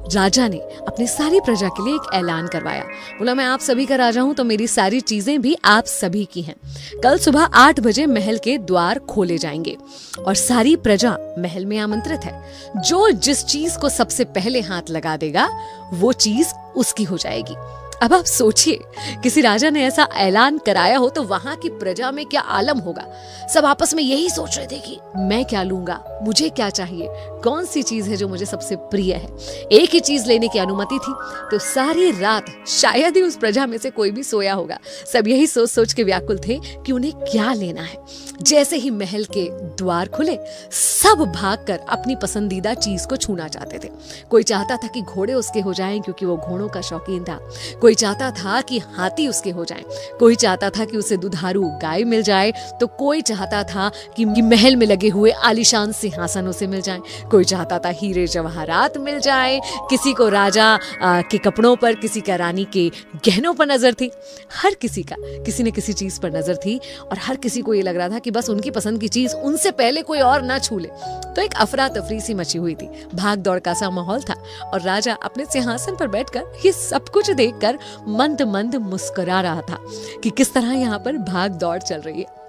राजा ने अपनी सारी प्रजा के लिए एक ऐलान करवाया। बोला, मैं आप सभी का राजा हूं तो मेरी सारी चीजें भी आप सभी की हैं। कल सुबह 8 बजे महल के द्वार खोले जाएंगे और सारी प्रजा महल में आमंत्रित है। जो जिस चीज को सबसे पहले हाथ लगा देगा वो चीज उसकी हो जाएगी। अब आप सोचिए, किसी राजा ने ऐसा ऐलान कराया हो तो वहां की प्रजा में क्या आलम होगा। सब आपस में यही सोच रहे थे कि मैं क्या लूंगा, मुझे क्या चाहिए, कौन सी चीज है जो मुझे सबसे प्रिय है। एक ही चीज लेने की अनुमति थी तो सारी रात शायद ही उस प्रजा में से कोई भी सोया होगा। सब यही सोच सोच के व्याकुल थे कि उन्हें क्या लेना है। जैसे ही महल के द्वार खुले, सब भागकर अपनी पसंदीदा चीज को छूना चाहते थे। कोई चाहता था कि घोड़े उसके हो जाएं क्योंकि वो घोड़ों का शौकीन था। कोई चाहता था कि हाथी उसके हो जाएं, कोई चाहता था कि उसे दुधारू गाय मिल जाए, तो कोई चाहता था कि महल में लगे हुए आलीशान सिंहासन उसे मिल जाएं, कोई चाहता था हीरे जवाहरात मिल जाएं, किसी को राजा के कपड़ों पर, किसी का रानी के गहनों पर नजर थी। हर किसी का किसी न किसी चीज पर नजर थी और हर किसी को ये लग रहा था कि बस उनकी पसंद की चीज उनसे पहले कोई और ना छू ले। तो एक अफरा तफरी सी मची हुई थी, भाग दौड़ का सा माहौल था और राजा अपने सिंहासन पर बैठकर ये सब कुछ देखकर मंद मंद मुस्कुरा रहा था कि किस तरह यहाँ पर भाग दौड़ चल रही है।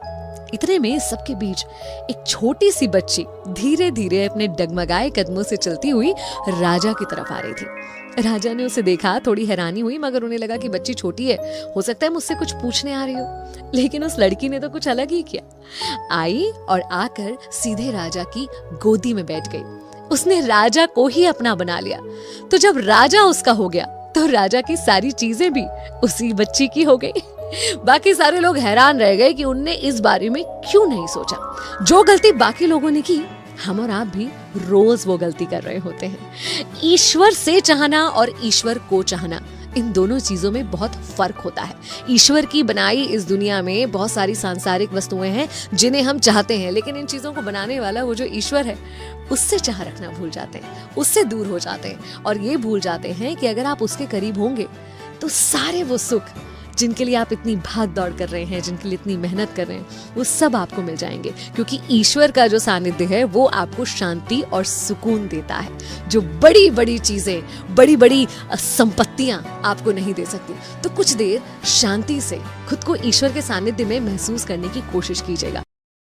इतने में सबके बीच एक छोटी सी बच्ची धीरे धीरे अपने डगमगाए कदमों से चलती हुई राजा की तरफ आ रही थी। राजा ने उसे देखा, थोड़ी हैरानी हुई, मगर उन्हें लगा कि बच्ची छोटी है, हो सकता है मुझसे कुछ पूछने आ रही हो। लेकिन उस लड़की ने तो कुछ अलग ही किया। आई और आकर सीधे राजा की गोदी में बैठ गई। उसने राजा को ही अपना बना लिया। तो जब राजा उसका हो गया तो राजा की सारी चीजें भी उसी बच्ची की हो गई। बाकी सारे लोग हैरान रह गए कि उनने इस बारे में क्यों नहीं सोचा। जो गलती बाकी लोगों ने की, हम और आप भी रोज वो गलती कर रहे होते हैं। ईश्वर से चाहना और ईश्वर को चाहना, इन दोनों चीजों में बहुत फर्क होता है। ईश्वर की बनाई इस दुनिया में बहुत सारी सांसारिक वस्तुएं हैं जिन्हें हम चाहते हैं, लेकिन इन चीजों को बनाने वाला वो जो ईश्वर है उससे चाह रखना भूल जाते हैं, उससे दूर हो जाते हैं और ये भूल जाते हैं कि अगर आप उसके करीब होंगे तो सारे वो सुख जिनके लिए आप इतनी भाग दौड़ कर रहे हैं, जिनके लिए इतनी मेहनत कर रहे हैं, वो सब आपको मिल जाएंगे। क्योंकि ईश्वर का जो सानिध्य है वो आपको शांति और सुकून देता है, जो बड़ी बड़ी चीजें, बड़ी बड़ी संपत्तियां आपको नहीं दे सकती। तो कुछ देर शांति से खुद को ईश्वर के सानिध्य में महसूस करने की कोशिश कीजिएगा।